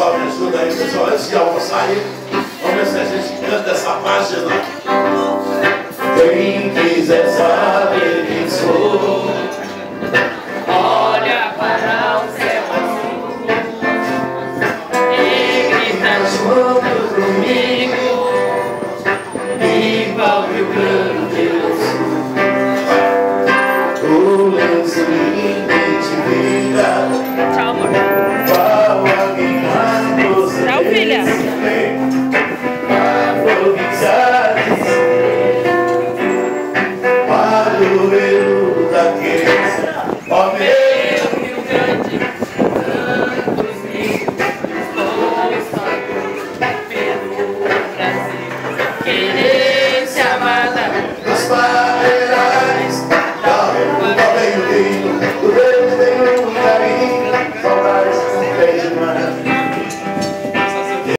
pessoal me ajuda aí, pessoal, antes de almoçar aí. Vamos ver se a gente canta essa página. Quem quiser saber quem sou, olha para o céu azul e grita junto comigo, igual Rio Grande do Sul. o lenço limpo de vida. Tchau, amor. Qual alguém mais você? Tchau, filha. Ó meu Rio Grande, tantos ricos, pelo Brasil, querência amada dos pareirais, da rua vem o hino.